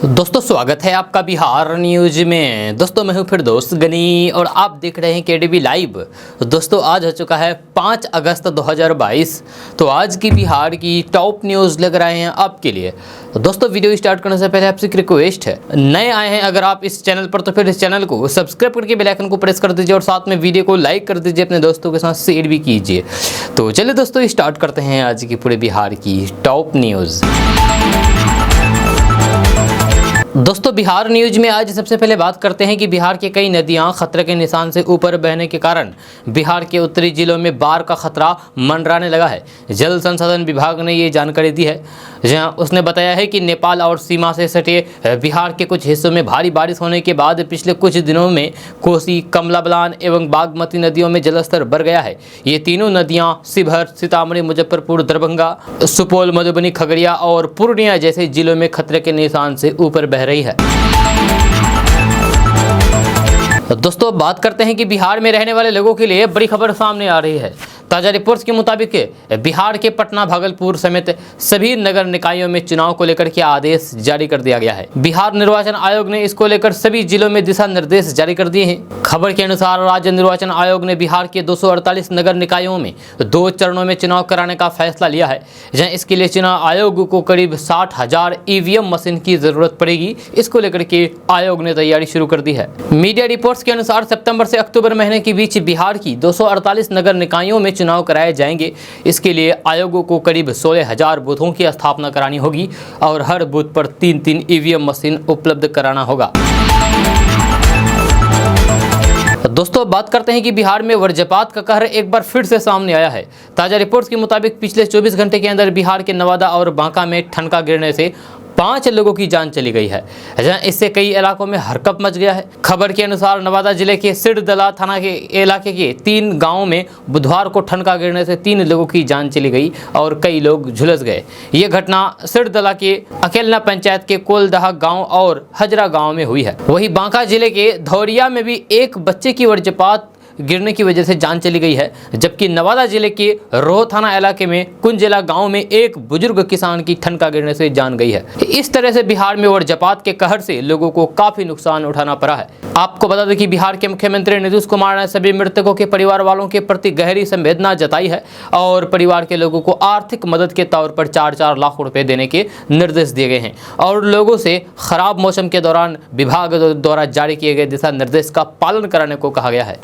दोस्तों स्वागत है आपका बिहार न्यूज में। दोस्तों मैं हूं फिर दोस्त गनी और आप देख रहे हैं केडीबी लाइव। दोस्तों आज हो चुका है 5 अगस्त 2022। तो आज की बिहार की टॉप न्यूज़ लेकर आए हैं आपके लिए। दोस्तों वीडियो स्टार्ट करने से पहले आपसे एक रिक्वेस्ट है, नए आए हैं अगर आप इस चैनल पर तो फिर इस चैनल को सब्सक्राइब करके बेल आइकन को प्रेस कर दीजिए और साथ में वीडियो को लाइक कर दीजिए, अपने दोस्तों के साथ शेयर भी कीजिए। तो चलिए दोस्तों स्टार्ट करते हैं आज की पूरे बिहार की टॉप न्यूज़। दोस्तों बिहार न्यूज में आज सबसे पहले बात करते हैं कि बिहार की कई नदियां खतरे के निशान से ऊपर बहने के कारण बिहार के उत्तरी जिलों में बाढ़ का खतरा मंडराने लगा है। जल संसाधन विभाग ने ये जानकारी दी है, जहां उसने बताया है कि नेपाल और सीमा से सटे बिहार के कुछ हिस्सों में भारी बारिश होने के बाद पिछले कुछ दिनों में कोसी, कमला बलान एवं बागमती नदियों में जलस्तर बढ़ गया है। ये तीनों नदियां शिवहर, सीतामढ़ी, मुजफ्फरपुर, दरभंगा, सुपौल, मधुबनी, खगड़िया और पूर्णिया जैसे जिलों में खतरे के निशान से ऊपर बह रही है। दोस्तों बात करते हैं कि बिहार में रहने वाले लोगों के लिए बड़ी खबर सामने आ रही है। ताज़ा रिपोर्ट्स के मुताबिक बिहार के पटना, भागलपुर समेत सभी नगर निकायों में चुनाव को लेकर के आदेश जारी कर दिया गया है। बिहार निर्वाचन आयोग ने इसको लेकर सभी जिलों में दिशा निर्देश जारी कर दिए हैं। खबर के अनुसार राज्य निर्वाचन आयोग ने बिहार के 248 नगर निकायों में 2 चरणों में चुनाव कराने का फैसला लिया है, जहां इसके लिए चुनाव आयोग को करीब 60,000 ईवीएम मशीन की जरूरत पड़ेगी। इसको लेकर के आयोग ने तैयारी शुरू कर दी है। मीडिया रिपोर्ट्स के अनुसार सितंबर से अक्टूबर महीने के बीच बिहार की 248 नगर निकायों में चुनाव कराए जाएंगे। इसके लिए आयोग को करीब 16,000 बूथों की स्थापना करानी होगी और हर बूथ पर 3-3 ईवीएम मशीन उपलब्ध कराना होगा। दोस्तों बात करते हैं कि बिहार में वज्रपात का कहर एक बार फिर से सामने आया है। ताज़ा रिपोर्ट्स के मुताबिक पिछले 24 घंटे के अंदर बिहार के नवादा और बांका में ठनका गिरने से 5 लोगों की जान चली गई है, जहां इससे कई इलाकों में हरकंप मच गया है। खबर के अनुसार नवादा जिले के सिरदला थाना के इलाके के 3 गांवों में बुधवार को ठनका गिरने से 3 लोगों की जान चली गई और कई लोग झुलस गए। ये घटना सिरदला के अकेलना पंचायत के कोलदहा गांव और हजरा गांव में हुई है। वहीं बांका जिले के धौरिया में भी एक बच्चे की वज्रपात गिरने की वजह से जान चली गई है, जबकि नवादा जिले के रोह थाना इलाके में कुंजेला गांव में एक बुजुर्ग किसान की ठनका गिरने से जान गई है। इस तरह से बिहार में वज्रपात के कहर से लोगों को काफी नुकसान उठाना पड़ा है। आपको बता दें कि बिहार के मुख्यमंत्री नीतीश कुमार ने सभी मृतकों के परिवार वालों के प्रति गहरी संवेदना जताई है और परिवार के लोगों को आर्थिक मदद के तौर पर 4-4 लाख रुपए देने के निर्देश दिए गए हैं और लोगों से खराब मौसम के दौरान विभाग द्वारा जारी किए गए दिशा निर्देश का पालन कराने को कहा गया है।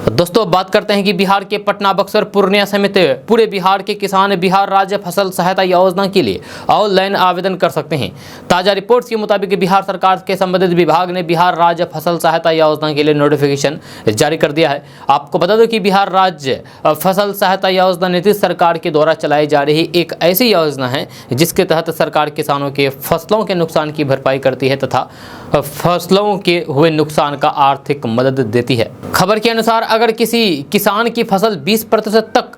दोस्तों बात करते हैं कि बिहार के पटना, बक्सर, पूर्णिया समेत पूरे बिहार के किसान बिहार राज्य फसल सहायता योजना के लिए ऑनलाइन आवेदन कर सकते हैं। ताज़ा रिपोर्ट्स के मुताबिक बिहार सरकार के संबंधित विभाग ने बिहार राज्य फसल सहायता योजना के लिए नोटिफिकेशन जारी कर दिया है। आपको बता दो कि बिहार राज्य फसल सहायता योजना नीतीश सरकार के द्वारा चलाई जा रही एक ऐसी योजना है जिसके तहत सरकार किसानों के फसलों के नुकसान की भरपाई करती है तथा फसलों के हुए नुकसान का आर्थिक मदद देती है। खबर के अनुसार अगर किसी किसान की फसल 20% तक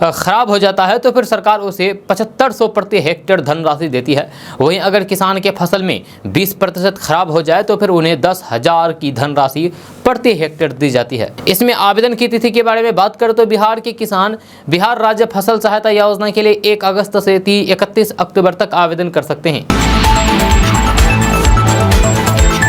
खराब हो जाता है तो फिर सरकार उसे 7500 प्रति हेक्टेयर धनराशि देती है। वहीं अगर किसान के फसल में 20% खराब हो जाए तो फिर उन्हें 10,000 की धनराशि प्रति हेक्टेयर दी जाती है। इसमें आवेदन की तिथि के बारे में बात करें तो बिहार के किसान बिहार राज्य फसल सहायता योजना के लिए 1 अगस्त से 31 अक्टूबर तक आवेदन कर सकते हैं।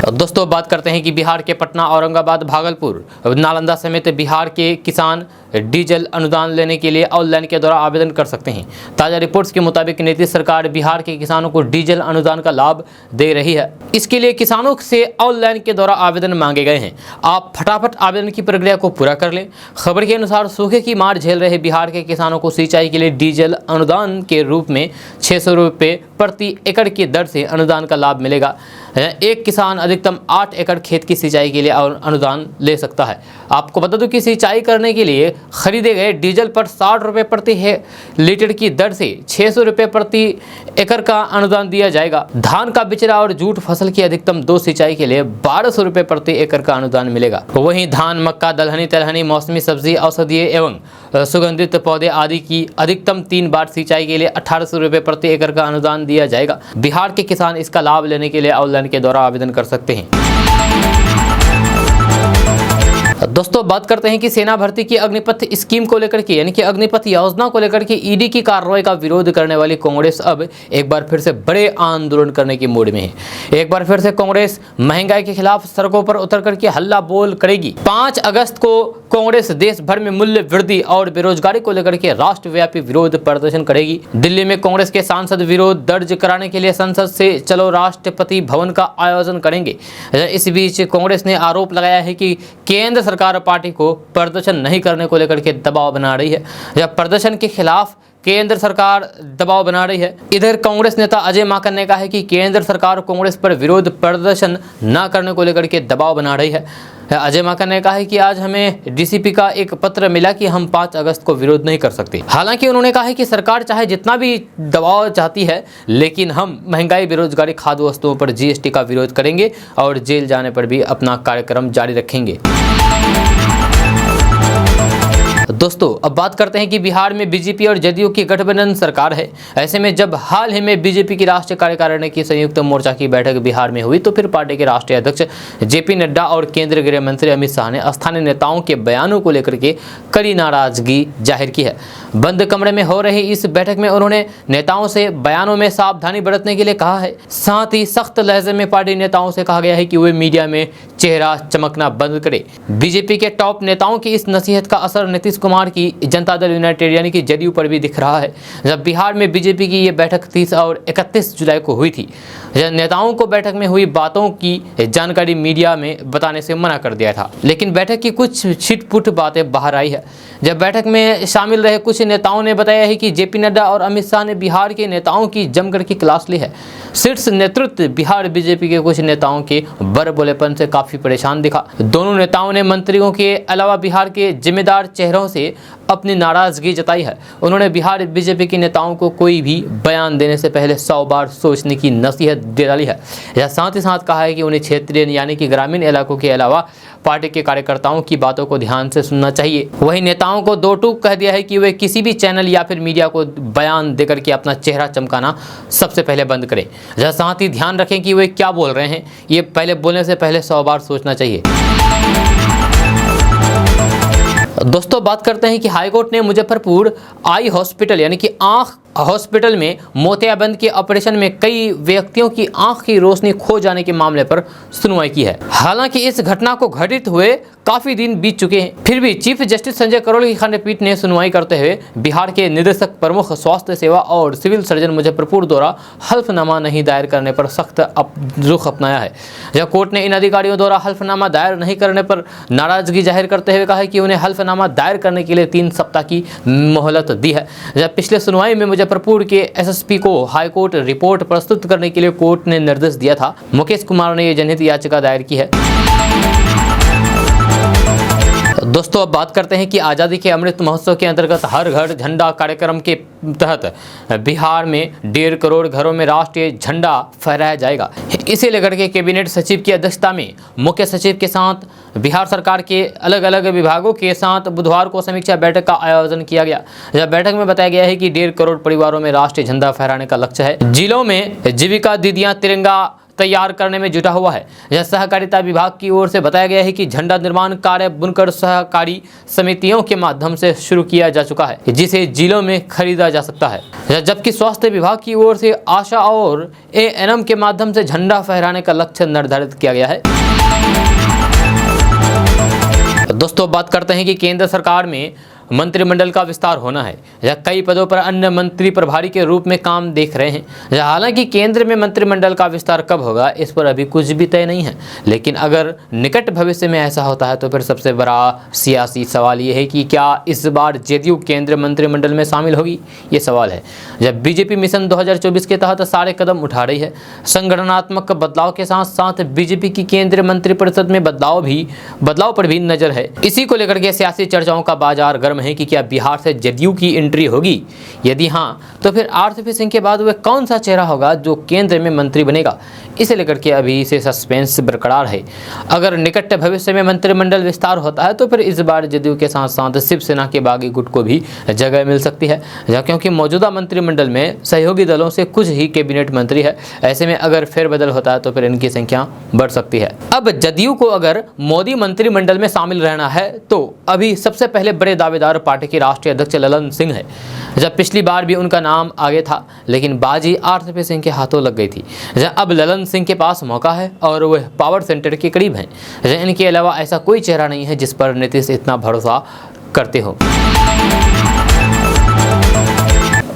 दोस्तों बात करते हैं कि बिहार के पटना, औरंगाबाद, भागलपुर, नालंदा समेत बिहार के किसान डीजल अनुदान लेने के लिए ऑनलाइन के द्वारा आवेदन कर सकते हैं। ताज़ा रिपोर्ट्स के मुताबिक नीतीश सरकार बिहार के किसानों को डीजल अनुदान का लाभ दे रही है। इसके लिए किसानों से ऑनलाइन के द्वारा आवेदन मांगे गए हैं। आप फटाफट आवेदन की प्रक्रिया को पूरा कर लें। खबर के अनुसार सूखे की मार झेल रहे बिहार के किसानों को सिंचाई के लिए डीजल अनुदान के रूप में 600 रुपये प्रति एकड़ की दर से अनुदान का लाभ मिलेगा। एक किसान अधिकतम 8 एकड़ खेत की सिंचाई के लिए अनुदान ले सकता है। आपको बता दूं कि सिंचाई करने के लिए खरीदे गए डीजल पर 60 रुपये प्रति लीटर की दर से 600 रुपये प्रति एकड़ का अनुदान दिया जाएगा। धान का बिचड़ा और जूट फसल की अधिकतम 2 सिंचाई के लिए 1200 रुपये प्रति एकड़ का अनुदान मिलेगा। वहीं धान, मक्का, दलहनी, तिलहनी, मौसमी सब्जी, औषधीय एवं सुगंधित पौधे आदि की अधिकतम 3 बार सिंचाई के लिए 1800 रुपये प्रति एकड़ का अनुदान दिया जाएगा। बिहार के किसान इसका लाभ लेने के लिए ऑनलाइन के द्वारा आवेदन कर सकते हैं। दोस्तों बात करते हैं कि सेना भर्ती की अग्निपथ स्कीम को लेकर के यानी कि अग्निपथ योजना को लेकर के ईडी की कार्रवाई का विरोध करने वाली कांग्रेस अब एक बार फिर से बड़े आंदोलन करने की मूड में है। एक बार फिर से कांग्रेस महंगाई के खिलाफ सड़कों पर उतर करके हल्ला बोल करेगी। 5 अगस्त को कांग्रेस देश भर में मूल्य वृद्धि और बेरोजगारी को लेकर के राष्ट्रव्यापी विरोध प्रदर्शन करेगी। दिल्ली में कांग्रेस के सांसद विरोध दर्ज कराने के लिए संसद से चलो राष्ट्रपति भवन का आयोजन करेंगे। इस बीच कांग्रेस ने आरोप लगाया है कि केंद्र सरकार पार्टी को प्रदर्शन नहीं करने को लेकर के दबाव बना रही है या प्रदर्शन के खिलाफ केंद्र सरकार दबाव बना रही है। इधर कांग्रेस नेता अजय माकन ने कहा है कि केंद्र सरकार कांग्रेस पर विरोध प्रदर्शन न करने को लेकर के दबाव बना रही है। अजय माकन ने कहा है कि आज हमें डीसीपी का एक पत्र मिला कि हम 5 अगस्त को विरोध नहीं कर सकते। हालांकि उन्होंने कहा है कि सरकार चाहे जितना भी दबाव चाहती है, लेकिन हम महंगाई, बेरोजगारी, खाद्य वस्तुओं पर जीएसटी का विरोध करेंगे और जेल जाने पर भी अपना कार्यक्रम जारी रखेंगे। दोस्तों अब बात करते हैं कि बिहार में बीजेपी और जदयू की गठबंधन सरकार है। ऐसे में जब हाल ही में बीजेपी की राष्ट्रीय कार्यकारिणी की संयुक्त मोर्चा की बैठक बिहार में हुई तो फिर पार्टी के राष्ट्रीय अध्यक्ष जेपी नड्डा और केंद्रीय गृह मंत्री अमित शाह ने स्थानीय नेताओं के बयानों को लेकर के कड़ी नाराजगी जाहिर की है। बंद कमरे में हो रही इस बैठक में उन्होंने नेताओं से बयानों में सावधानी बरतने के लिए कहा है। साथ ही सख्त लहजे में पार्टी नेताओं से कहा गया है कि वे मीडिया में चेहरा चमकना बंद करें। बीजेपी के टॉप नेताओं की इस नसीहत का असर नीतीश कुमार की जनता दल यूनाइटेड यानी कि जदयू पर भी दिख रहा है। जब बिहार में बीजेपी की ये बैठक 30 और 31 जुलाई को हुई थी, नेताओं को बैठक में हुई बातों की जानकारी मीडिया में बताने से मना कर दिया था, लेकिन बैठक की कुछ छिटपुट बातें बाहर आई है। जब बैठक में शामिल रहे कुछ नेताओं ने बताया है कि जेपी नड्डा और अमित शाह ने बिहार के नेताओं की जमकर की क्लास ली है। शीर्ष नेतृत्व बिहार बीजेपी के कुछ नेताओं के बड़बोलेपन से काफी परेशान दिखा। दोनों नेताओं ने मंत्रियों के अलावा बिहार के जिम्मेदार चेहरों से अपनी नाराजगी जताई है। उन्होंने बिहार बीजेपी के नेताओं को कोई भी बयान देने से पहले 100 बार सोचने की नसीहत दे डाली है। यह साथ ही साथ कहा है कि उन्हें क्षेत्रीय यानी कि ग्रामीण इलाकों के अलावा पार्टी के कार्यकर्ताओं की बातों को ध्यान से सुनना चाहिए। वहीं नेताओं को 2 टूक कह दिया है कि वे किसी भी चैनल या फिर मीडिया को बयान देकर के अपना चेहरा चमकाना सबसे पहले बंद करें। यह साथ ही ध्यान रखें कि वे क्या बोल रहे हैं, ये पहले बोलने से पहले 100 बार सोचना चाहिए। दोस्तों बात करते हैं कि हाईकोर्ट ने मुजफ्फरपुर आई हॉस्पिटल यानी कि आंख हॉस्पिटल में मोतियाबिंद के ऑपरेशन में कई व्यक्तियों की आंख की रोशनी खो जाने के मामले पर सुनवाई की है। हालांकि इस घटना को घटित हुए काफी दिन बीत चुके हैं, फिर भी चीफ जस्टिस संजय करोल की खंडपीठ ने सुनवाई करते हुए बिहार के निदेशक प्रमुख स्वास्थ्य सेवा और सिविल सर्जन मुजफ्फरपुर द्वारा हल्फनामा नहीं दायर करने पर सख्त रुख अपनाया है। यह कोर्ट ने इन अधिकारियों द्वारा हल्फनामा दायर नहीं करने पर नाराजगी जाहिर करते हुए कहा है कि उन्हें हल्फनामा दायर करने के लिए 3 सप्ताह की मोहलत दी है। जब पिछले सुनवाई में मुजफ्फरपुर के एसएसपी को हाईकोर्ट रिपोर्ट प्रस्तुत करने के लिए कोर्ट ने निर्देश दिया था। मुकेश कुमार ने यह जनहित याचिका दायर की है। दोस्तों अब बात करते हैं कि आज़ादी के अमृत महोत्सव के अंतर्गत हर घर झंडा कार्यक्रम के तहत बिहार में 1.5 करोड़ घरों में राष्ट्रीय झंडा फहराया जाएगा। इसे लेकर के कैबिनेट सचिव की अध्यक्षता में मुख्य सचिव के साथ बिहार सरकार के अलग अलग विभागों के साथ बुधवार को समीक्षा बैठक का आयोजन किया गया। यह बैठक में बताया गया है कि 1.5 करोड़ परिवारों में राष्ट्रीय झंडा फहराने का लक्ष्य है। जिलों में जीविका दीदियां तिरंगा तैयार करने में जुटा हुआ है। यह सहकारिता विभाग की ओर से बताया गया है कि झंडा निर्माण कार्य बुनकर सहकारी समितियों के माध्यम से शुरू किया जा चुका है, जिसे जिलों में खरीदा जा सकता है। जबकि स्वास्थ्य विभाग की ओर से आशा और एएनएम के माध्यम से झंडा फहराने का लक्ष्य निर्धारित किया गया है। दोस्तों बात करते हैं कि केंद्र सरकार में मंत्रिमंडल का विस्तार होना है या कई पदों पर अन्य मंत्री प्रभारी के रूप में काम देख रहे हैं। हालांकि केंद्र में मंत्रिमंडल का विस्तार कब होगा इस पर अभी कुछ भी तय नहीं है, लेकिन अगर निकट भविष्य में ऐसा होता है तो फिर सबसे बड़ा सियासी सवाल ये है कि क्या इस बार जदयू केंद्र मंत्रिमंडल में शामिल होगी, ये सवाल है। जब बीजेपी मिशन 2024 के तहत सारे कदम उठा रही है, संगठनात्मक बदलाव के साथ साथ बीजेपी की केंद्रीय मंत्रिपरिषद में बदलाव पर भी नजर है। इसी को लेकर के सियासी चर्चाओं का बाजार गर्म गर्म है कि क्या बिहार से जदयू की एंट्री होगी। यदि हाँ, तो फिर आरसीपी सिंह के बाद वह कौन सा चेहरा होगा जो केंद्र में मंत्री बनेगा, इसे लेकर के अभी से सस्पेंस बरकरार है। अगर निकट भविष्य में मंत्रिमंडल विस्तार होता है तो फिर इस बार जदयू के साथ साथ शिवसेना के बागी गुट को भी जगह मिल सकती है, क्योंकि मौजूदा मंत्रिमंडल में सहयोगी दलों से कुछ ही कैबिनेट मंत्री है। ऐसे में अगर फेरबदल होता है तो फिर इनकी संख्या बढ़ सकती है। अब जदयू को अगर मोदी मंत्रिमंडल में शामिल रहना है तो अभी सबसे पहले बड़े दावेदार पार्टी के राष्ट्रीय अध्यक्ष ललन सिंह है। जब पिछली बार भी उनका नाम आगे था, लेकिन बाजी आरसीपी सिंह के हाथों लग गई थी। अब ललन सिंह के पास मौका है और वह पावर सेंटर के करीब हैं। इनके अलावा ऐसा कोई चेहरा नहीं है जिस पर नीतीश इतना भरोसा करते हो।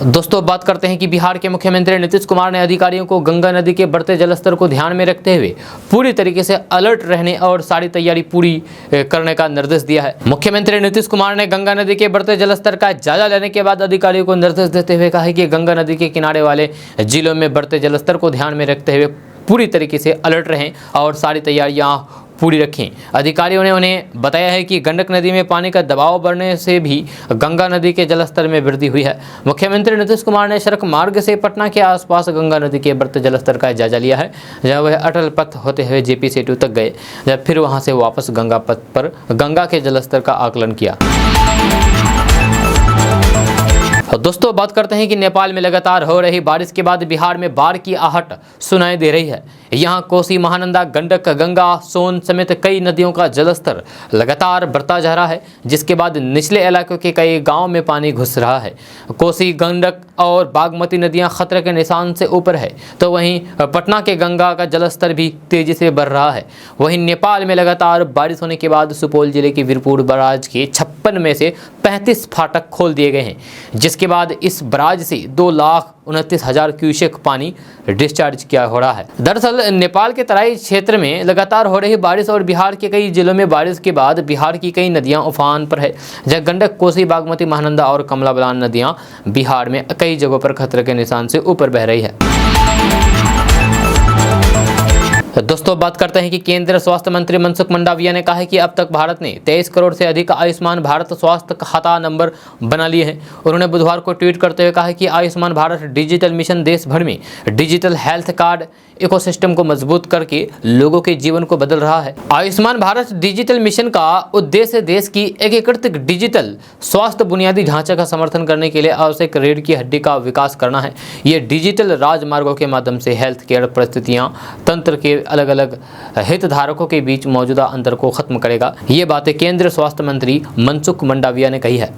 दोस्तों, बात करते हैं कि बिहार के मुख्यमंत्री नीतीश कुमार ने अधिकारियों को गंगा नदी के बढ़ते जलस्तर को ध्यान में रखते हुए पूरी तरीके से अलर्ट रहने और सारी तैयारी पूरी करने का निर्देश दिया है। मुख्यमंत्री नीतीश कुमार ने गंगा नदी के बढ़ते जलस्तर का जायजा लेने के बाद अधिकारियों को निर्देश देते हुए कहा है कि गंगा नदी के किनारे वाले जिलों में बढ़ते जलस्तर को ध्यान में रखते हुए पूरी तरीके से अलर्ट रहें और सारी तैयारियां पूरी रखें। अधिकारियों ने उन्हें बताया है कि गंडक नदी में पानी का दबाव बढ़ने से भी गंगा नदी के जलस्तर में वृद्धि हुई है। मुख्यमंत्री नीतीश कुमार ने सड़क मार्ग से पटना के आसपास गंगा नदी के बढ़ते जलस्तर का जायजा लिया है, जहां वह अटल पथ होते हुए जेपी सेतु तक गए, जब फिर वहां से वापस गंगा पथ पर गंगा के जलस्तर का आकलन किया। दोस्तों, बात करते हैं कि नेपाल में लगातार हो रही बारिश के बाद बिहार में बाढ़ की आहट सुनाई दे रही है। यहाँ कोसी, महानंदा, गंडक, गंगा, सोन समेत कई नदियों का जलस्तर लगातार बढ़ता जा रहा है, जिसके बाद निचले इलाकों के कई गांवों में पानी घुस रहा है। कोसी, गंडक और बागमती नदियां खतरे के निशान से ऊपर है, तो वहीं पटना के गंगा का जलस्तर भी तेजी से बढ़ रहा है। वहीं नेपाल में लगातार बारिश होने के बाद सुपौल जिले के वीरपुर बराज के 56 में से 35 फाटक खोल दिए गए हैं, जिसके बाद इस बराज से 2,29,000 क्यूसेक पानी डिस्चार्ज किया हो रहा है। दरअसल नेपाल के तराई क्षेत्र में लगातार हो रही बारिश और बिहार के कई जिलों में बारिश के बाद बिहार की कई नदियां उफान पर है, जहां गंडक, कोसी, बागमती, महानंदा और कमला बलान नदियां बिहार में कई जगहों पर खतरे के निशान से ऊपर बह रही है। दोस्तों, बात करते हैं कि केंद्रीय स्वास्थ्य मंत्री मनसुख मंडाविया ने कहा है कि अब तक भारत ने 23 करोड़ से अधिक आयुष्मान भारत स्वास्थ्य खाता नंबर बना लिए हैं। उन्होंने बुधवार को ट्वीट करते हुए कहा है कि आयुष्मान भारत डिजिटल मिशन देश भर में डिजिटल हेल्थ कार्ड इकोसिस्टम को मजबूत करके लोगों के जीवन को बदल रहा है। आयुष्मान भारत डिजिटल मिशन का उद्देश्य देश की एकीकृत डिजिटल स्वास्थ्य बुनियादी ढांचे का समर्थन करने के लिए आवश्यक रीढ़ की हड्डी का विकास करना है। ये डिजिटल राजमार्गों के माध्यम से हेल्थ केयर परिस्थितियां तंत्र के अलग अलग हितधारकों के बीच मौजूदा अंतर को खत्म करेगा। ये बातें केंद्रीय स्वास्थ्य मंत्री मनसुख मंडाविया ने कही है।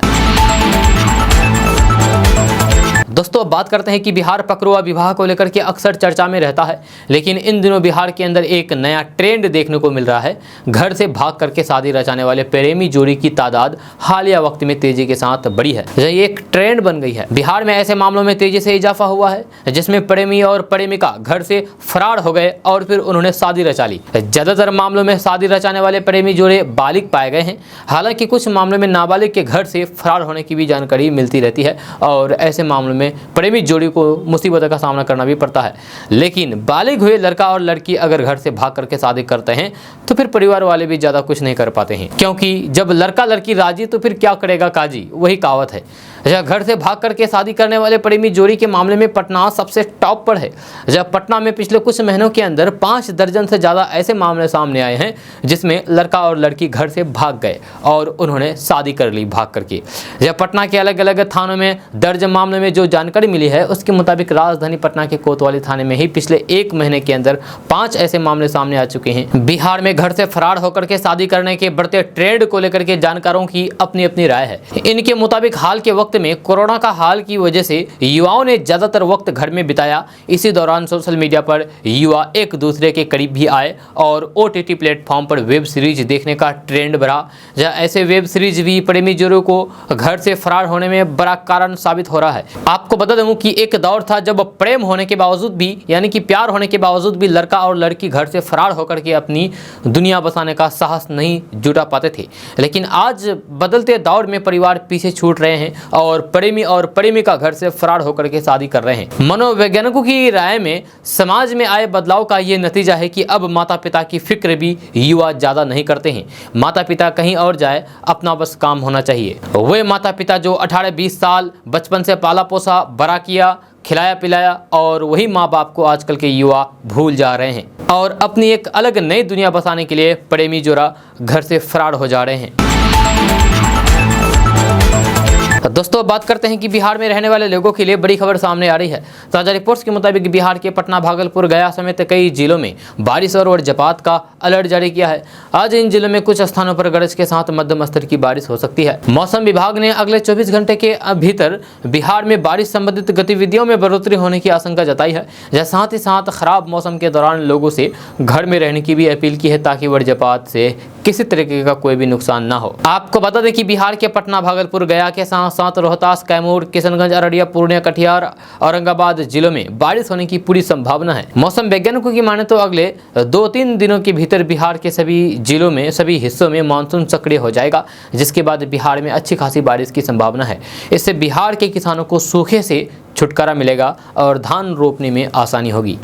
दोस्तों, बात करते हैं कि बिहार पकड़ुआ विवाह को लेकर के अक्सर चर्चा में रहता है, लेकिन इन दिनों बिहार के अंदर एक नया ट्रेंड देखने को मिल रहा है। घर से भाग करके शादी रचाने वाले प्रेमी जोड़ी की तादाद हालिया वक्त में तेजी के साथ बढ़ी है। ये एक ट्रेंड बन गई है। बिहार में ऐसे मामलों में तेजी से इजाफा हुआ है जिसमें प्रेमी और प्रेमिका घर से फरार हो गए और फिर उन्होंने शादी रचा ली। ज्यादातर मामलों में शादी रचाने वाले प्रेमी जोड़े बालिग पाए गए हैं। हालांकि कुछ मामलों में नाबालिग के घर से फरार होने की भी जानकारी मिलती रहती है और ऐसे मामलों में प्रेमी जोड़ी को मुसीबतों का सामना करना भी पड़ता है। लेकिन बालिग हुए लड़का और लड़की अगर घर से भाग करके शादी करते हैं तो फिर परिवार वाले भी ज्यादा कुछ नहीं कर पाते हैं, क्योंकि जब लड़का लड़की राजी तो फिर क्या करेगा काजी, वही कहावत है। घर से भाग करके शादी करने वाले प्रेमी जोड़ी के मामले में पटना सबसे टॉप पर है। जब पटना में पिछले कुछ महीनों के अंदर 5 दर्जन से ज्यादा ऐसे मामले सामने आए हैं जिसमें लड़का और लड़की घर से भाग गए और उन्होंने शादी कर ली भाग करके। जब पटना के अलग अलग थानों में दर्ज मामलों में जो जानकारी मिली है उसके मुताबिक राजधानी पटना के कोतवाली थाने में ही पिछले 1 महीने के अंदर 5 ऐसे मामले सामने आ चुके हैं। बिहार में घर से फरार होकर के शादी करने के बढ़ते ट्रेंड को लेकर के जानकारों की अपनी अपनी राय है। इनके मुताबिक हाल के वक्त में कोरोना का हाल की वजह से युवाओं ने ज्यादातर वक्त घर में बिताया। इसी दौरान सोशल मीडिया पर युवा एक दूसरे के करीब भी आए और OTT प्लेटफॉर्म पर वेब सीरीज देखने का ट्रेंड बढ़ा, जहां ऐसे वेब सीरीज भी प्रेमी जोड़ों को घर से फरार होने में बड़ा कारण साबित हो रहा है। आपको आपको बता दूं कि एक दौर था जब प्रेम होने के बावजूद भी, यानी कि प्यार होने के बावजूद भी लड़का और लड़की घर से फरार होकर के अपनी दुनिया बसाने का साहस नहीं जुटा पाते थे। लेकिन आज बदलते दौर में परिवार पीछे छूट रहे हैं और प्रेमिका घर से फरार होकर के शादी कर रहे हैं। मनोवैज्ञानिकों की राय में समाज में आए बदलाव का ये नतीजा है कि अब माता पिता की फिक्र भी युवा ज़्यादा नहीं करते हैं। माता पिता कहीं और जाए, अपना बस काम होना चाहिए। वे माता पिता जो 18-20 साल बचपन से पाला पोसा, बड़ा किया, खिलाया पिलाया, और वही माँ बाप को आजकल के युवा भूल जा रहे हैं और अपनी एक अलग नई दुनिया बसाने के लिए प्रेमी जोड़ा घर से फरार हो जा रहे हैं। दोस्तों, बात करते हैं कि बिहार में रहने वाले लोगों के लिए बड़ी खबर सामने आ रही है। ताज़ा रिपोर्ट्स के मुताबिक बिहार के पटना, भागलपुर, गया समेत कई जिलों में बारिश और वज्रपात का अलर्ट जारी किया है। आज इन जिलों में कुछ स्थानों पर गरज के साथ मध्यम स्तर की बारिश हो सकती है। मौसम विभाग ने अगले 24 घंटे के भीतर बिहार में बारिश संबंधित गतिविधियों में बढ़ोतरी होने की आशंका जताई है। साथ ही साथ खराब मौसम के दौरान लोगों से घर में रहने की भी अपील की है, ताकि वज्रपात से किसी तरीके का कोई भी नुकसान ना हो। आपको बता दें कि बिहार के पटना, भागलपुर, गया के साथ रोहतास, कैमूर, किशनगंज, अररिया, पूर्णिया, कटिहार, औरंगाबाद जिलों में बारिश होने की पूरी संभावना है। मौसम वैज्ञानिकों की माने तो अगले 2-3 दिनों के भीतर बिहार के सभी जिलों में, सभी हिस्सों में मानसून सक्रिय हो जाएगा, जिसके बाद बिहार में अच्छी खासी बारिश की संभावना है। इससे बिहार के किसानों को सूखे से छुटकारा मिलेगा और धान रोपने में आसानी होगी।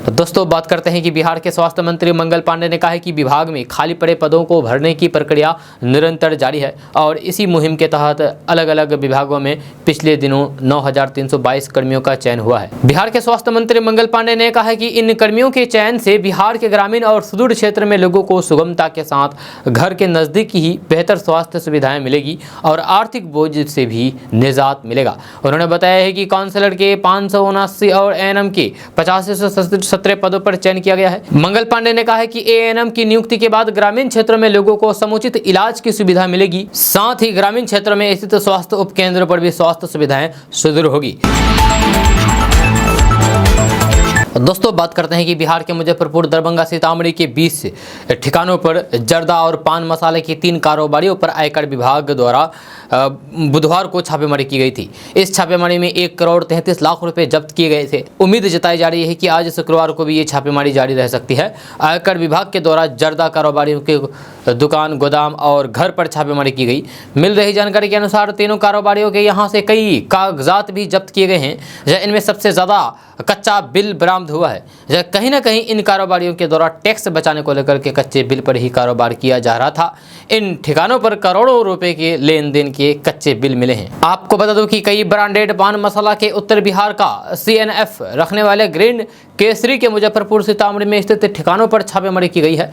दोस्तों, बात करते हैं कि बिहार के स्वास्थ्य मंत्री मंगल पांडे ने कहा है कि विभाग में खाली पड़े पदों को भरने की प्रक्रिया निरंतर जारी है और इसी मुहिम के तहत अलग अलग विभागों में पिछले दिनों 9,322 कर्मियों का चयन हुआ है। बिहार के स्वास्थ्य मंत्री मंगल पांडे ने कहा है कि इन कर्मियों के चयन से बिहार के ग्रामीण और सुदूर क्षेत्र में लोगों को सुगमता के साथ घर के नजदीक ही बेहतर स्वास्थ्य सुविधाएं मिलेगी और आर्थिक बोझ से भी निजात मिलेगा। उन्होंने बताया है कि काउंसलर के 579 और एएनएम के 85 से 17 पदों पर चयन किया गया है। मंगल पांडे ने कहा है कि एएनएम की नियुक्ति के बाद ग्रामीण क्षेत्रों में लोगों को समुचित इलाज की सुविधा मिलेगी। साथ ही ग्रामीण क्षेत्रों में स्थित स्वास्थ्य उपकेंद्रों पर भी स्वास्थ्य सुविधाएं सुदृढ़ होगी। दोस्तों, बात करते हैं कि बिहार के मुजफ्फरपुर, दरभंगा, सीतामढ़ी के 20 ठिकानों पर जर्दा और पान मसाले की 3 कारोबारियों पर आयकर विभाग द्वारा बुधवार को छापेमारी की गई थी। इस छापेमारी में 1 करोड़ 33 लाख रुपए जब्त किए गए थे। उम्मीद जताई जा रही है कि आज शुक्रवार को भी ये छापेमारी जारी रह सकती है। आयकर विभाग के द्वारा जर्दा कारोबारियों के दुकान, गोदाम और घर पर छापेमारी की गई। मिल रही जानकारी के अनुसार तीनों कारोबारियों के यहाँ से कई कागजात भी जब्त किए गए हैं। इनमें सबसे ज़्यादा कच्चा बिल बरामद हुआ है। कहीं ना कहीं इन कारोबारियों के द्वारा टैक्स बचाने को लेकर के कच्चे बिल पर ही कारोबार किया जा रहा था। इन ठिकानों पर करोड़ों रुपए के लेन देन के कच्चे बिल मिले हैं। आपको बता दूं कि कई ब्रांडेड पान मसाला के उत्तर बिहार का CNF रखने वाले ग्रीन केसरी के मुजफ्फरपुर, सीतामढ़ी में स्थित ठिकानों पर छापेमारी की गई है।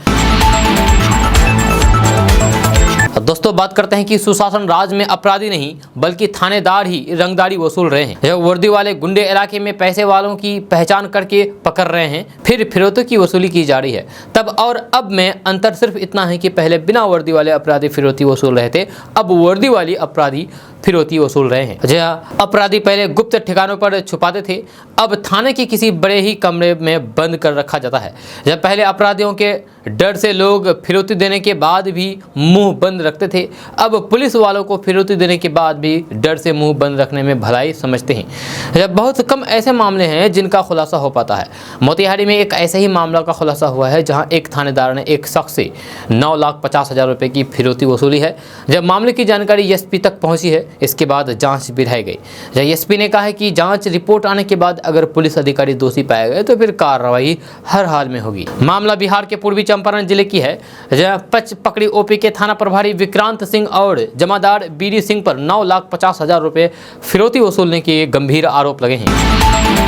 दोस्तों, बात करते हैं कि सुशासन राज में अपराधी नहीं बल्कि थानेदार ही रंगदारी वसूल रहे हैं। वर्दी वाले गुंडे इलाके में पैसे वालों की पहचान करके पकड़ रहे हैं, फिर फिरौती की वसूली की जा रही है। तब और अब में अंतर सिर्फ इतना है कि पहले बिना वर्दी वाले अपराधी फिरौती वसूल रहे थे, अब वर्दी वाली अपराधी फिरौती वसूल रहे हैं। जहाँ अपराधी पहले गुप्त ठिकानों पर छुपाते थे, अब थाने के किसी बड़े ही कमरे में बंद कर रखा जाता है। जब पहले अपराधियों के डर से लोग फिरौती देने के बाद भी मुंह बंद रखते थे, अब पुलिस वालों को फिरौती देने के बाद भी डर से मुंह बंद रखने में भलाई समझते हैं। जब बहुत कम ऐसे मामले हैं जिनका खुलासा हो पाता है। मोतिहारी में एक ऐसे ही मामला का खुलासा हुआ है, जहां एक थानेदार ने एक शख्स से 9,50,000 रुपए की फिरौती वसूली है। जब मामले की जानकारी एसपी तक पहुंची है, इसके बाद जांच बढ़ाई गई। एसपी ने कहा है कि जांच रिपोर्ट आने के बाद अगर पुलिस अधिकारी दोषी पाए गए तो फिर कार्रवाई हर हाल में होगी। मामला बिहार के पूर्वी चंपारण जिले की है, जहां पकड़ी ओपी के थाना प्रभारी विक्रांत सिंह और जमादार बीडी सिंह पर 9,50,000 रुपए फिरौती वसूलने के गंभीर आरोप लगे हैं।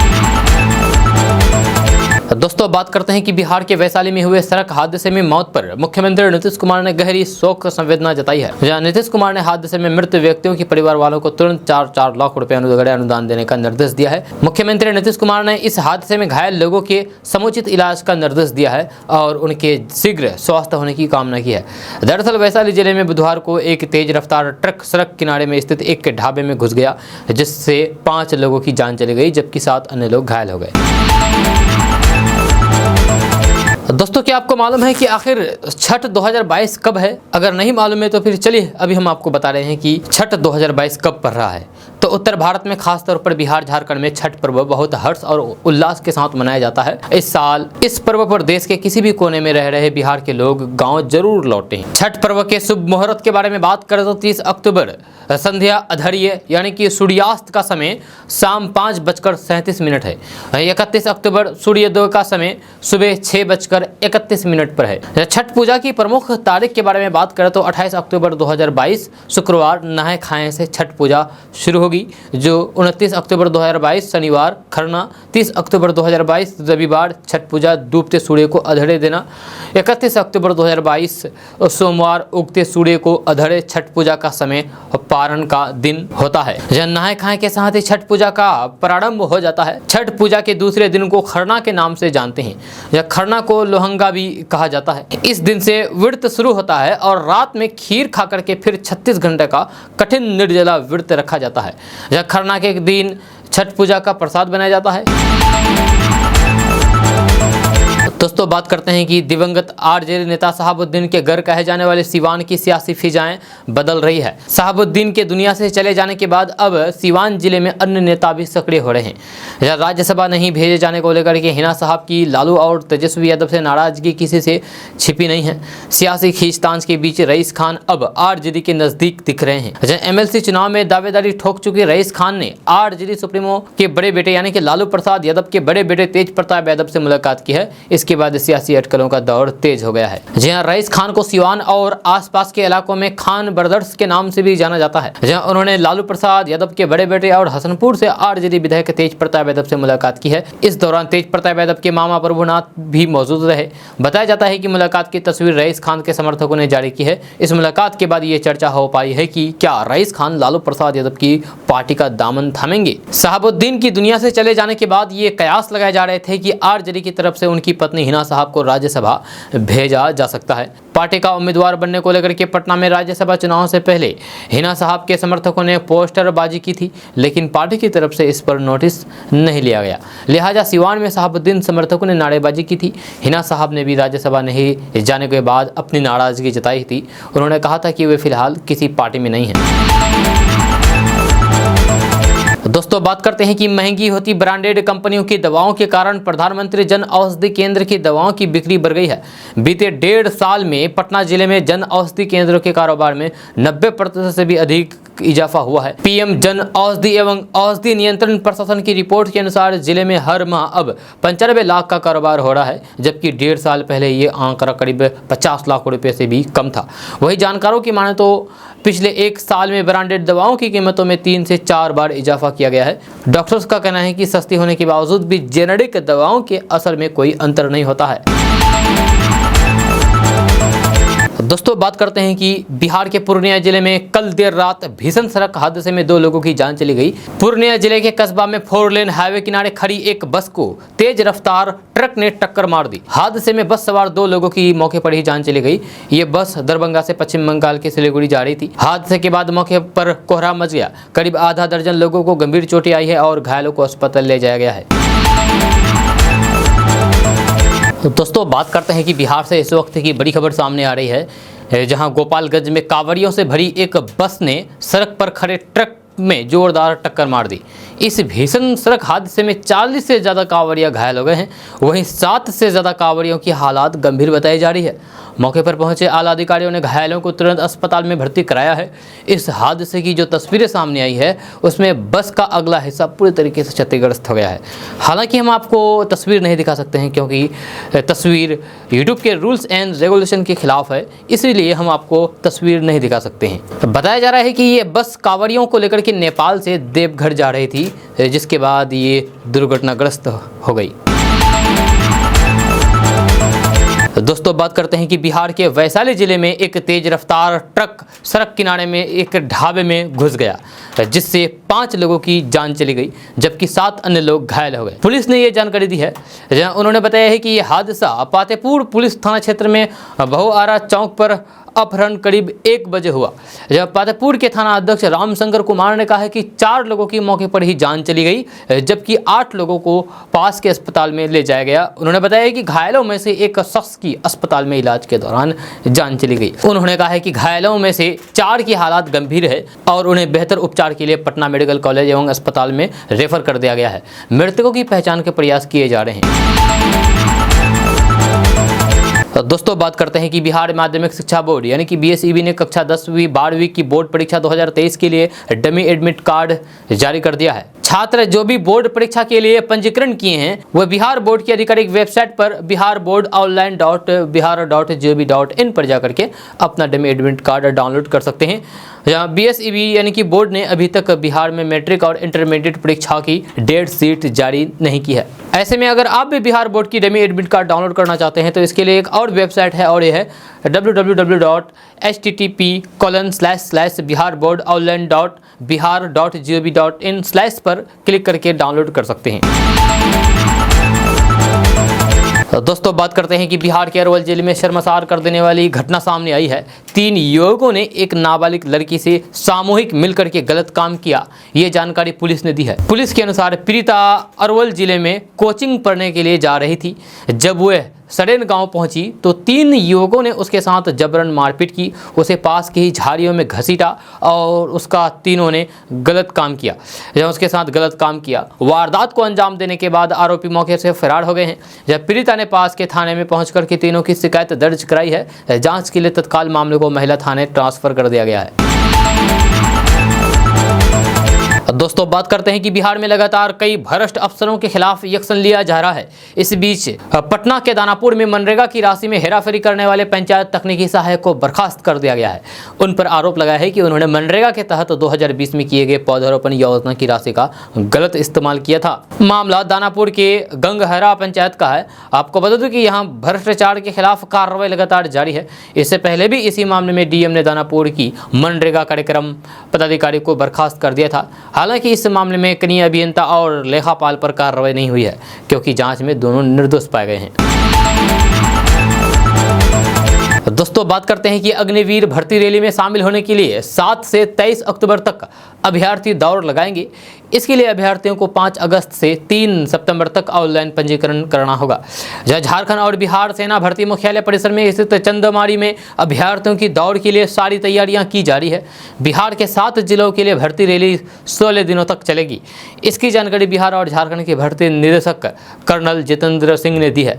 दोस्तों, बात करते हैं कि बिहार के वैशाली में हुए सड़क हादसे में मौत पर मुख्यमंत्री नीतीश कुमार ने गहरी शोक संवेदना जताई है। जहां नीतीश कुमार ने हादसे में मृत व्यक्तियों के परिवार वालों को तुरंत 4 लाख रुपए अनुदान देने का निर्देश दिया है। मुख्यमंत्री नीतीश कुमार ने इस हादसे में घायल लोगों के समुचित इलाज का निर्देश दिया है और उनके शीघ्र स्वस्थ होने की कामना की है। दरअसल वैशाली जिले में बुधवार को एक तेज रफ्तार ट्रक सड़क किनारे में स्थित एक ढाबे में घुस गया, जिससे 5 लोगों की जान चली गई, जबकि 7 अन्य लोग घायल हो गए। दोस्तों, क्या आपको मालूम है कि आखिर छठ 2022 कब है? अगर नहीं मालूम है तो फिर चलिए अभी हम आपको बता रहे हैं कि छठ 2022 कब पड़ रहा है। तो उत्तर भारत में खास तौर पर बिहार झारखंड में छठ पर्व बहुत हर्ष और उल्लास के साथ मनाया जाता है। इस साल इस पर्व पर देश के किसी भी कोने में रह रहे बिहार के लोग गांव जरूर लौटे हैं। छठ पर्व के शुभ मुहूर्त के बारे में बात करें तो 30 अक्टूबर संध्या अधर्य यानी कि सूर्यास्त का समय शाम 5:37 है। 31 अक्टूबर सूर्योदय का समय सुबह 6:31 पर है। छठ पूजा की प्रमुख तारीख के बारे में बात करें तो 28 अक्टूबर 2022 शुक्रवार नहाय खाए से छठ पूजा शुरू होगी, जो 29 अक्टूबर 2022 शनिवार खरना, 30 अक्टूबर 2022 रविवार छठ पूजा डूबते सूर्य को अधड़े देना, 31 अक्टूबर 2022 सोमवार उगते सूर्य को अधड़े छठ पूजा का समय पारण का दिन होता है। जब नहाय खाए के साथ ही छठ पूजा का प्रारंभ हो जाता है। छठ पूजा के दूसरे दिन को खरना के नाम से जानते हैं, या खरना को लोहंगा भी कहा जाता है। इस दिन से व्रत शुरू होता है और रात में खीर खा करके फिर 36 घंटे का कठिन निर्जला व्रत रखा जाता है। जब खरना के दिन छठ पूजा का प्रसाद बनाया जाता है। दोस्तों, बात करते हैं कि दिवंगत आरजेडी नेता शहाबुद्दीन के घर कहे जाने वाले सिवान की सियासी फिजाएं बदल रही है। शहाबुद्दीन के दुनिया से चले जाने के बाद अब सिवान जिले में अन्य नेता भी सक्रिय हो रहे हैं। राज्यसभा नहीं भेजे जाने को लेकर के हिना साहब की लालू और तेजस्वी यादव से नाराजगी किसी से छिपी नहीं है। सियासी खींचतान के बीच रईस खान अब आरजेडी के नजदीक दिख रहे हैं। एमएलसी चुनाव में दावेदारी ठोक चुके रईस खान ने आरजेडी सुप्रीमो के बड़े बेटे यानी कि लालू प्रसाद यादव के बड़े बेटे तेज प्रताप यादव से मुलाकात की है। इसके बाद सियासी अटकलों का दौर तेज हो गया है। जी हां, रईस खान को सिवान और आसपास के इलाकों में खान ब्रदर्स के नाम से भी जाना जाता है। जहां उन्होंने लालू प्रसाद यादव के बड़े बेटे और हसनपुर से आरजेडी विधायक तेज प्रताप यादव से मुलाकात की है। इस दौरान तेज प्रताप यादव के मामा प्रभुनाथ भी मौजूद रहे। बताया जाता है कि मुलाकात की तस्वीर रईस खान के समर्थकों ने जारी की है। इस मुलाकात के बाद ये चर्चा हो पाई है कि क्या रईस खान लालू प्रसाद यादव की पार्टी का दामन थामेंगे। शहाबुद्दीन की दुनिया से चले जाने के बाद ये कयास लगाए जा रहे थे कि आरजेडी की तरफ से उनकी पत्नी हिना साहब को राज्यसभा भेजा जा सकता है। पार्टी का उम्मीदवार बनने को लेकर के पटना में राज्यसभा चुनाव से पहले हिना साहब के समर्थकों ने पोस्टरबाजी की थी, लेकिन पार्टी की तरफ से इस पर नोटिस नहीं लिया गया। लिहाजा सिवान में शहाबुद्दीन समर्थकों ने नारेबाजी की थी। हिना साहब ने भी राज्यसभा नहीं जाने के बाद अपनी नाराजगी जताई थी। उन्होंने कहा था कि वे फिलहाल किसी पार्टी में नहीं हैं। दोस्तों, बात करते हैं कि महंगी होती ब्रांडेड कंपनियों की दवाओं के कारण प्रधानमंत्री जन औषधि केंद्र की दवाओं की बिक्री बढ़ गई है। बीते 1.5 साल में पटना जिले में जन औषधि केंद्रों के कारोबार में 90% से भी अधिक इजाफा हुआ है। पीएम जन औषधि एवं औषधि नियंत्रण प्रशासन की रिपोर्ट के अनुसार जिले में हर माह अब 95 लाख का कारोबार हो रहा है, जबकि 1.5 साल पहले ये आंकड़ा करीब 50 लाख रुपए से भी कम था। वही जानकारों की माने तो पिछले 1 साल में ब्रांडेड दवाओं की कीमतों में 3 से 4 बार इजाफा किया गया है। डॉक्टर्स का कहना है कि सस्ती होने के बावजूद भी जेनेरिक दवाओं के असर में कोई अंतर नहीं होता है। दोस्तों, बात करते हैं कि बिहार के पूर्णिया जिले में कल देर रात भीषण सड़क हादसे में 2 लोगों की जान चली गई। पूर्णिया जिले के कस्बा में 4 लेन हाईवे किनारे खड़ी एक बस को तेज रफ्तार ट्रक ने टक्कर मार दी। हादसे में बस सवार 2 लोगों की मौके पर ही जान चली गई। ये बस दरभंगा से पश्चिम बंगाल के सिलीगुड़ी जा रही थी। हादसे के बाद मौके पर कोहरा मच गया। करीब आधा दर्जन लोगों को गंभीर चोटें आई है और घायलों को अस्पताल ले जाया गया है। तो दोस्तों, बात करते हैं कि बिहार से इस वक्त की बड़ी खबर सामने आ रही है, जहां गोपालगंज में कांवड़ियों से भरी एक बस ने सड़क पर खड़े ट्रक में जोरदार टक्कर मार दी। इस भीषण सड़क हादसे में 40 से ज़्यादा कांवड़िया घायल हो गए हैं। वहीं 7 से ज़्यादा कांवड़ियों की हालात गंभीर बताई जा रही है। मौके पर पहुंचे आला अधिकारियों ने घायलों को तुरंत अस्पताल में भर्ती कराया है। इस हादसे की जो तस्वीरें सामने आई है उसमें बस का अगला हिस्सा पूरी तरीके से क्षतिग्रस्त हो गया है। हालांकि हम आपको तस्वीर नहीं दिखा सकते हैं क्योंकि तस्वीर यूट्यूब के रूल्स एंड रेगुलेशन के खिलाफ है, इसलिए हम आपको तस्वीर नहीं दिखा सकते हैं। बताया जा रहा है कि ये बस कांवड़ियों को लेकर के नेपाल से देवघर जा रही थी, जिसके बाद ये दुर्घटनाग्रस्त हो गई। दोस्तों, बात करते हैं कि बिहार के वैशाली जिले में एक तेज रफ्तार ट्रक सड़क किनारे में एक ढाबे में घुस गया, जिससे 5 लोगों की जान चली गई, जबकि 7 अन्य लोग घायल हो गए। पुलिस ने ये जानकारी दी है। उन्होंने बताया है कि यह हादसा पातेपुर पुलिस थाना क्षेत्र में बहुआरा चौक पर अपहरण करीब 1 बजे हुआ। जब फतेहपुर के थाना अध्यक्ष रामशंकर कुमार ने कहा है कि 4 लोगों की मौके पर ही जान चली गई, जबकि 8 लोगों को पास के अस्पताल में ले जाया गया। उन्होंने बताया कि घायलों में से एक शख्स की अस्पताल में इलाज के दौरान जान चली गई। उन्होंने कहा है कि घायलों में से 4 की हालत गंभीर है और उन्हें बेहतर उपचार के लिए पटना मेडिकल कॉलेज एवं अस्पताल में रेफर कर दिया गया है। मृतकों की पहचान के प्रयास किए जा रहे हैं। तो दोस्तों बात करते हैं कि बिहार माध्यमिक शिक्षा बोर्ड यानी कि बीएसईबी ने कक्षा 10वीं 12वीं की बोर्ड परीक्षा 2023 के लिए डमी एडमिट कार्ड जारी कर दिया है। छात्र जो भी बोर्ड परीक्षा के लिए पंजीकरण किए हैं वह बिहार बोर्ड की आधिकारिक वेबसाइट पर biharboardonline.bihar.gov.in पर जाकर के अपना डमी एडमिट कार्ड डाउनलोड कर सकते हैं। जहाँ बीएसईबी यानी कि बोर्ड ने अभी तक बिहार में मैट्रिक और इंटरमीडिएट परीक्षा की डेट शीट जारी नहीं की है। ऐसे में अगर आप भी बिहार बोर्ड की डमी एडमिट कार्ड डाउनलोड करना चाहते हैं तो इसके लिए एक और वेबसाइट है और यह है www.http://biharboardonline.bihar.gov.in/ पर क्लिक करके डाउनलोड कर सकते हैं। तो दोस्तों बात करते हैं कि बिहार के अरवल जिले में शर्मसार कर देने वाली घटना सामने आई है। 3 युवकों ने एक नाबालिग लड़की से सामूहिक मिलकर के गलत काम किया, ये जानकारी पुलिस ने दी है। पुलिस के अनुसार पीड़िता अरवल जिले में कोचिंग पढ़ने के लिए जा रही थी। जब वह सड़ेन गांव पहुंची तो 3 युवकों ने उसके साथ जबरन मारपीट की, उसे पास की ही झाड़ियों में घसीटा और उसका तीनों ने गलत काम किया। जब उसके साथ गलत काम किया, वारदात को अंजाम देने के बाद आरोपी मौके से फरार हो गए हैं। जब पीड़िता ने पास के थाने में पहुंचकर के तीनों की शिकायत दर्ज कराई है। जांच के लिए तत्काल मामले को महिला थाने ट्रांसफर कर दिया गया है। दोस्तों बात करते हैं कि बिहार में लगातार कई भ्रष्ट अफसरों के खिलाफ एक्शन लिया जा रहा है। इस बीच पटना के दानापुर में मनरेगा की राशि में हेराफेरी करने वाले पंचायत तकनीकी सहायक को बर्खास्त कर दिया गया है। उन पर आरोप लगाया है कि उन्होंने मनरेगा के तहत 2020 में किए गए पौधारोपण योजना की राशि का गलत इस्तेमाल किया था। मामला दानापुर के गंगहरा पंचायत का है। आपको बता दूं कि यहाँ भ्रष्टाचार के खिलाफ कार्रवाई लगातार जारी है। इससे पहले भी इसी मामले में डीएम ने दानापुर की मनरेगा कार्यक्रम पदाधिकारी को बर्खास्त कर दिया था। हालांकि इस मामले में कनीय अभियंता और लेखापाल पर कार्रवाई नहीं हुई है, क्योंकि जांच में दोनों निर्दोष पाए गए हैं। दोस्तों बात करते हैं कि अग्निवीर भर्ती रैली में शामिल होने के लिए 7 से 23 अक्टूबर तक अभ्यर्थी दौड़ लगाएंगे। इसके लिए अभ्यर्थियों को 5 अगस्त से 3 सितंबर तक ऑनलाइन पंजीकरण करना होगा। जहाँ झारखंड और बिहार सेना भर्ती मुख्यालय परिसर में स्थित चंदमारी में अभ्यर्थियों की दौड़ के लिए सारी तैयारियां की जा रही है। बिहार के 7 जिलों के लिए भर्ती रैली 16 दिनों तक चलेगी। इसकी जानकारी बिहार और झारखंड के भर्ती निदेशक कर्नल जितेंद्र सिंह ने दी है।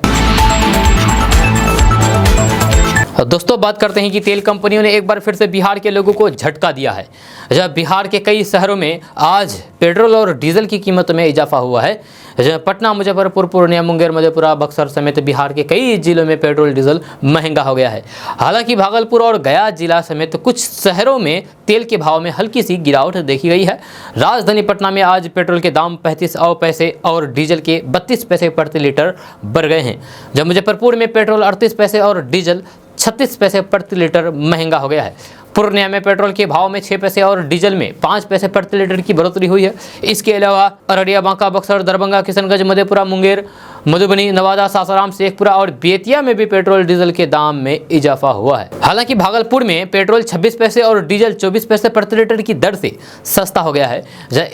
दोस्तों बात करते हैं कि तेल कंपनियों ने एक बार फिर से बिहार के लोगों को झटका दिया है। जब बिहार के कई शहरों में आज पेट्रोल और डीजल की कीमत में इजाफा हुआ है। जब पटना, मुजफ्फरपुर, पूर्णिया, मुंगेर, मधेपुरा, बक्सर समेत बिहार के कई जिलों में पेट्रोल डीजल महंगा हो गया है। हालांकि भागलपुर और गया जिला समेत कुछ शहरों में तेल के भाव में हल्की सी गिरावट देखी गई है। राजधानी पटना में आज पेट्रोल के दाम 35 पैसे और डीजल के 32 पैसे प्रति लीटर बढ़ गए हैं। जब मुजफ्फरपुर में पेट्रोल 38 पैसे और डीजल 36 पैसे प्रति लीटर महंगा हो गया है। पूर्णिया में पेट्रोल के भाव में 6 पैसे और डीजल में 5 पैसे प्रति लीटर की बढ़ोतरी हुई है। इसके अलावा अररिया, बांका, बक्सर, दरभंगा, किशनगंज, मधेपुरा, मुंगेर, मधुबनी, नवादा, सासाराम, शेखपुरा और बेतिया में भी पेट्रोल डीजल के दाम में इजाफा हुआ है। हालांकि भागलपुर में पेट्रोल 26 पैसे और डीजल 24 पैसे प्रति लीटर की दर से सस्ता हो गया है।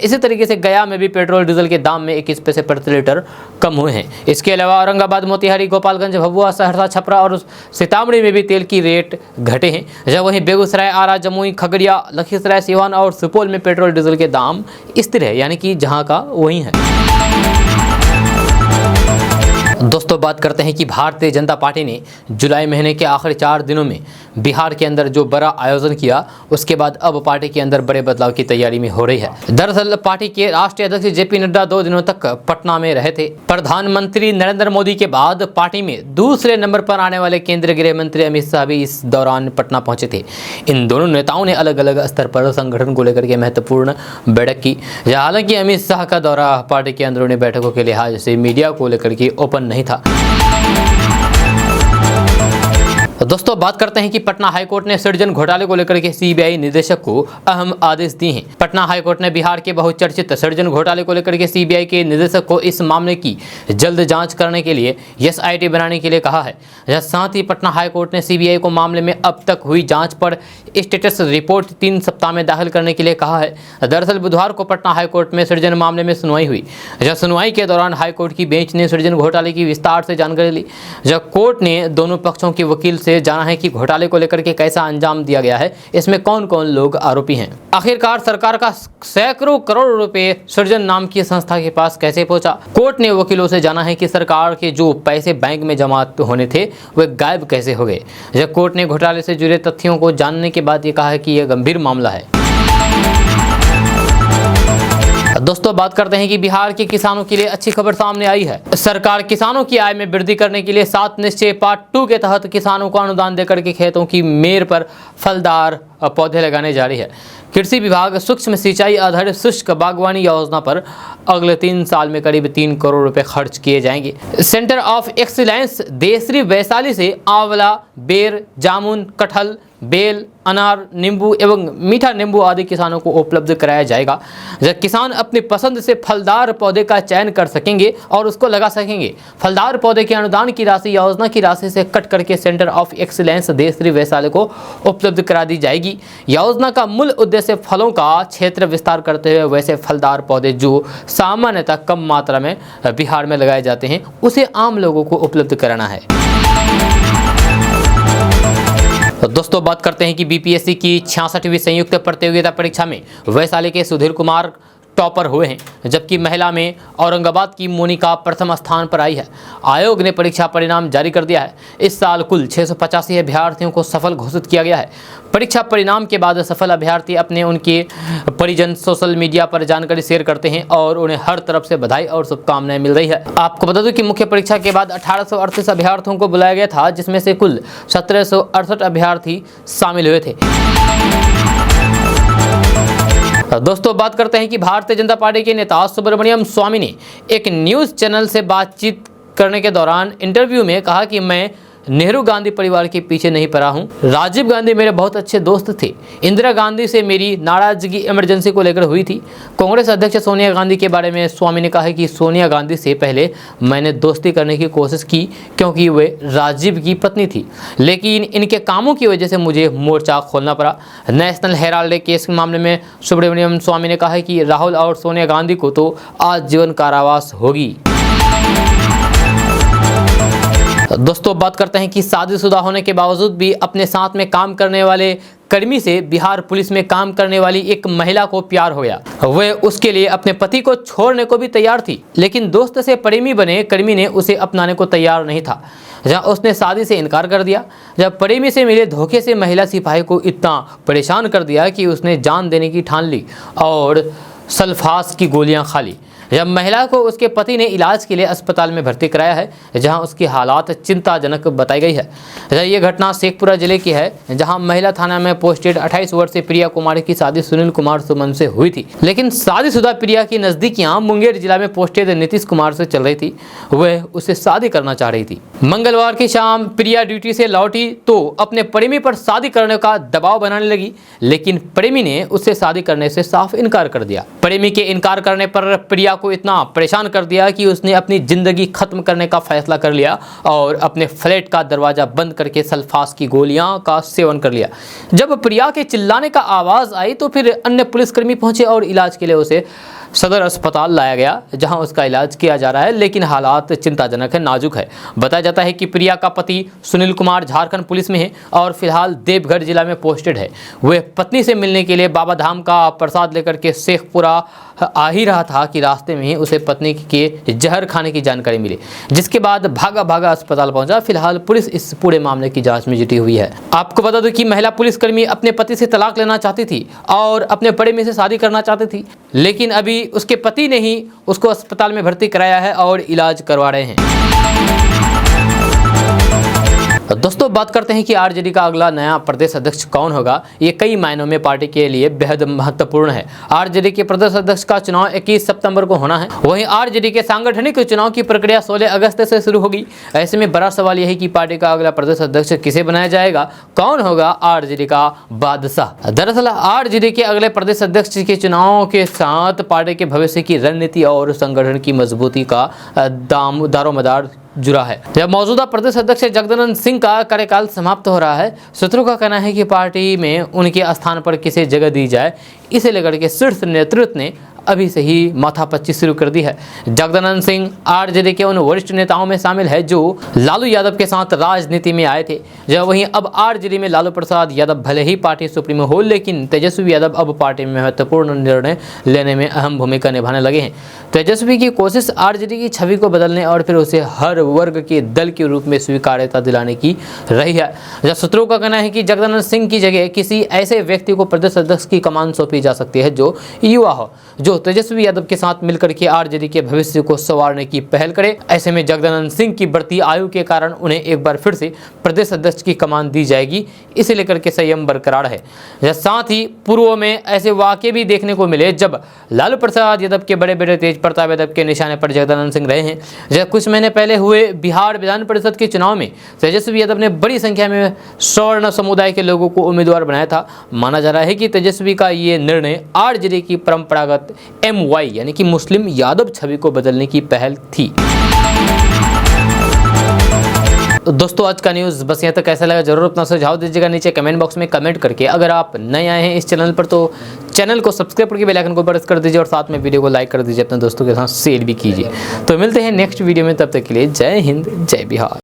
इसी तरीके से गया में भी पेट्रोल डीजल के दाम में 21 पैसे प्रति लीटर कम हुए हैं। इसके अलावा औरंगाबाद, मोतिहारी, गोपालगंज, भभुआ, सहरसा, छपरा और सीतामढ़ी में भी तेल की रेट घटे हैं। जब वहीं बेगूसराय, आरा, जमुई, खगड़िया, लखीसराय, सिवान और सुपौल में पेट्रोल डीजल के दाम स्थिर है, यानी कि जहां का वहीं है। दोस्तों बात करते हैं कि भारतीय जनता पार्टी ने जुलाई महीने के आखिरी 4 दिनों में बिहार के अंदर जो बड़ा आयोजन किया, उसके बाद अब पार्टी के अंदर बड़े बदलाव की तैयारी में हो रही है। दरअसल पार्टी के राष्ट्रीय अध्यक्ष जेपी नड्डा 2 दिनों तक पटना में रहे थे। प्रधानमंत्री नरेंद्र मोदी के बाद पार्टी में दूसरे नंबर पर आने वाले केंद्रीय गृह मंत्री अमित शाह भी इस दौरान पटना पहुंचे थे। इन दोनों नेताओं ने अलग अलग स्तर पर संगठन को लेकर के महत्वपूर्ण बैठक की। हालांकि अमित शाह का दौरा पार्टी के अंदरूनी बैठकों के लिहाज से मीडिया को लेकर के ओपन नहीं था। दोस्तों बात करते हैं कि पटना हाईकोर्ट ने सृजन घोटाले को लेकर के सीबीआई निदेशक को अहम आदेश दिए हैं। पटना हाईकोर्ट ने बिहार के बहुचर्चित सृजन घोटाले को लेकर के सीबीआई के निदेशक को इस मामले की जल्द जांच करने के लिए एसआईटी बनाने के लिए कहा है। साथ ही पटना हाईकोर्ट ने सीबीआई को मामले में अब तक हुई जाँच पर स्टेटस रिपोर्ट 3 सप्ताह में दाखिल करने के लिए कहा है। दरअसल बुधवार को पटना हाईकोर्ट में सृजन मामले में सुनवाई हुई। सुनवाई के दौरान हाईकोर्ट की बेंच ने सृजन घोटाले की विस्तार से जानकारी ली। कोर्ट ने दोनों पक्षों के वकील से जाना है कि घोटाले को लेकर के कैसा अंजाम दिया गया है, इसमें कौन कौन लोग आरोपी हैं। आखिरकार सरकार का सैकड़ों करोड़ रुपए सृजन नाम की संस्था के पास कैसे पहुंचा। कोर्ट ने वकीलों से जाना है कि सरकार के जो पैसे बैंक में जमा होने थे वे गायब कैसे हो गए। जब कोर्ट ने घोटाले से जुड़े तथ्यों को जानने के बाद ये कहा है कि यह गंभीर मामला है। दोस्तों बात करते हैं कि बिहार के किसानों के लिए अच्छी खबर सामने आई है। सरकार किसानों की आय में वृद्धि करने के लिए 7 निश्चय पार्ट 2 के तहत किसानों को अनुदान देकर के खेतों की मेड़ पर फलदार पौधे लगाने जा रही है। कृषि विभाग सूक्ष्म सिंचाई आधारित शुष्क बागवानी योजना पर अगले 3 साल में करीब 3 करोड़ रुपए खर्च किए जाएंगे। Centre of excellence Desari Vaishali से आंवला, बेर, जामुन, कटहल, बेल, अनार, नींबू एवं मीठा नींबू आदि किसानों को उपलब्ध कराया जाएगा। जब किसान अपनी पसंद से फलदार पौधे का चयन कर सकेंगे और उसको लगा सकेंगे। फलदार पौधे के अनुदान की राशि योजना की राशि से कट करके centre of excellence Desari Vaishali को उपलब्ध करा दी जाएगी। योजना का मूल उद्देश्य फलों का क्षेत्र विस्तार करते हुए वैसे फलदार पौधे जो सामान्यतः कम मात्रा में बिहार में लगाए जाते हैं उसे आम लोगों को उपलब्ध कराना है। तो दोस्तों बात करते हैं कि बीपीएससी की 66वीं संयुक्त प्रतियोगिता परीक्षा में वैशाली के सुधीर कुमार टॉपर हुए हैं, जबकि महिला में औरंगाबाद की मोनिका प्रथम स्थान पर आई है। आयोग ने परीक्षा परिणाम जारी कर दिया है। इस साल कुल 685 अभ्यर्थियों को सफल घोषित किया गया है। परीक्षा परिणाम के बाद सफल अभ्यर्थी अपने उनके परिजन सोशल मीडिया पर जानकारी शेयर करते हैं और उन्हें हर तरफ से बधाई और शुभकामनाएं मिल रही है। आपको बता दूं कि मुख्य परीक्षा के बाद 1838 अभ्यर्थियों को बुलाया गया था, जिसमें से कुल 1768 अभ्यर्थी शामिल हुए थे। दोस्तों बात करते हैं कि भारतीय जनता पार्टी के नेता सुब्रमण्यम स्वामी ने एक न्यूज़ चैनल से बातचीत करने के दौरान इंटरव्यू में कहा कि मैं नेहरू गांधी परिवार के पीछे नहीं पड़ा हूं। राजीव गांधी मेरे बहुत अच्छे दोस्त थे। इंदिरा गांधी से मेरी नाराजगी इमरजेंसी को लेकर हुई थी। कांग्रेस अध्यक्ष सोनिया गांधी के बारे में स्वामी ने कहा कि सोनिया गांधी से पहले मैंने दोस्ती करने की कोशिश की क्योंकि वे राजीव की पत्नी थी, लेकिन इनके कामों की वजह से मुझे मोर्चा खोलना पड़ा। नेशनल हेराल्ड केस के मामले में सुब्रमण्यम स्वामी ने कहा कि राहुल और सोनिया गांधी को तो आजीवन कारावास होगी। दोस्तों बात करते हैं कि शादीशुदा होने के बावजूद भी अपने साथ में काम करने वाले कर्मी से बिहार पुलिस में काम करने वाली एक महिला को प्यार हो गया। वह उसके लिए अपने पति को छोड़ने को भी तैयार थी, लेकिन दोस्त से प्रेमी बने कर्मी ने उसे अपनाने को तैयार नहीं था। जहां उसने शादी से इनकार कर दिया। जब प्रेमी से मिले धोखे से महिला सिपाही को इतना परेशान कर दिया कि उसने जान देने की ठान ली और सल्फास की गोलियां खा ली। जब महिला को उसके पति ने इलाज के लिए अस्पताल में भर्ती कराया है, जहां उसकी हालात चिंताजनक बताई गई है। ये घटना शेखपुरा जिले की है, जहां महिला थाना में पोस्टेड 28 वर्षीय प्रिया कुमारी की शादी सुनील कुमार सुमन से हुई थी, लेकिन शादीशुदा प्रिया की नजदीकियां मुंगेर जिला में पोस्टेड नीतीश कुमार से चल रही थी। वह उससे शादी करना चाह रही थी। मंगलवार की शाम प्रिया ड्यूटी से लौटी तो अपने प्रेमी पर शादी करने का दबाव बनाने लगी, लेकिन प्रेमी ने उससे शादी करने से साफ इनकार कर दिया। प्रेमी के इनकार करने पर प्रिया को इतना परेशान कर दिया कि उसने अपनी जिंदगी खत्म करने का फैसला कर लिया और अपने फ्लैट का दरवाजा बंद करके सल्फास की गोलियां का सेवन कर लिया। जब प्रिया के चिल्लाने का आवाज आई तो फिर अन्य पुलिसकर्मी पहुंचे और इलाज के लिए उसे सदर अस्पताल लाया गया, जहां उसका इलाज किया जा रहा है, लेकिन हालात चिंताजनक है, नाजुक है। बताया जाता है कि प्रिया का पति सुनील कुमार झारखंड पुलिस में है और फिलहाल देवघर जिला में पोस्टेड है। वह पत्नी से मिलने के लिए बाबा धाम का प्रसाद लेकर के शेखपुरा आ ही रहा था कि रास्ते में ही उसे पत्नी के जहर खाने की जानकारी मिली, जिसके बाद भागा भागा अस्पताल पहुंचा। फिलहाल पुलिस इस पूरे मामले की जांच में जुटी हुई है। आपको बता दूं कि महिला पुलिसकर्मी अपने पति से तलाक लेना चाहती थी और अपने प्रेमी से शादी करना चाहती थी, लेकिन अभी उसके पति ने ही उसको अस्पताल में भर्ती कराया है और इलाज करवा रहे हैं। दोस्तों बात करते हैं कि आरजेडी का अगला नया प्रदेश अध्यक्ष कौन होगा। ये कई मायनों में पार्टी के लिए बेहद महत्वपूर्ण है। आरजेडी के प्रदेश अध्यक्ष का चुनाव 21 सितंबर को होना है। वहीं आरजेडी के सांगठनिक चुनाव की प्रक्रिया 16 अगस्त से शुरू होगी। ऐसे में बड़ा सवाल यह है कि पार्टी का अगला प्रदेश अध्यक्ष किसे बनाया जाएगा, कौन होगा आरजेडी का बादशाह। दरअसल आरजेडी के अगले प्रदेश अध्यक्ष के चुनाव के साथ पार्टी के भविष्य की रणनीति और संगठन की मजबूती का दारोमदार जुड़ा है। जब मौजूदा प्रदेश अध्यक्ष जगदानंद सिंह का कार्यकाल समाप्त हो रहा है, सूत्रों का कहना है कि पार्टी में उनके स्थान पर किसे जगह दी जाए, इसे लेकर के शीर्ष नेतृत्व ने अभी से ही माथापच्ची शुरू कर दी है। जगदानंद सिंह आरजेडी के उन वरिष्ठ नेताओं में शामिल है जो लालू यादव के साथ राजनीति में आए थे। जब वहीं अब आरजेडी में लालू प्रसाद यादव भले ही पार्टी सुप्रीमो हो, लेकिन तेजस्वी यादव अब पार्टी में महत्वपूर्ण निर्णय लेने में अहम भूमिका निभाने लगे हैं। तेजस्वी की कोशिश आरजेडी की छवि को बदलने और फिर उसे हर वर्ग के दल के रूप में स्वीकार्यता दिलाने की रही है। जब सूत्रों का कहना है कि जगदानंद सिंह की जगह किसी ऐसे व्यक्ति को प्रदेश अध्यक्ष की कमान सौंपी जा सकती है जो युवा हो, जो तेजस्वी यादव के साथ मिलकर के आरजेडी के भविष्य को संवारने की पहल करे। ऐसे में जगदानंद सिंह की बढ़ती आयु के कारण उन्हें एक बार फिर से प्रदेश अध्यक्ष की कमान दी जाएगी, इसे लेकर के संयम बरकरार है। साथ ही पूर्व में ऐसे वाकये भी देखने को मिले जब लालू प्रसाद यादव के बड़े बेटे तेज प्रताप यादव के निशाने पर जगदानंद सिंह रहे हैं। जब कुछ महीने पहले हुए बिहार विधान परिषद के चुनाव में तेजस्वी यादव ने बड़ी संख्या में सवर्ण समुदाय के लोगों को उम्मीदवार बनाया था। माना जा रहा है कि तेजस्वी का ये निर्णय आरजेडी की परंपरागत MY यानी कि मुस्लिम यादव छवि को बदलने की पहल थी। दोस्तों आज का न्यूज़ बस यहाँ तक। कैसा लगा जरूर अपना सुझाव दीजिएगा नीचे कमेंट बॉक्स में कमेंट करके। अगर आप नए आए हैं इस चैनल पर तो चैनल को सब्सक्राइब करके बेल आइकन को प्रेस कर दीजिए और साथ में वीडियो को लाइक कर दीजिए, अपने दोस्तों के साथ शेयर भी कीजिए। तो मिलते हैं नेक्स्ट वीडियो में, तब तक के लिए जय हिंद जय बिहार।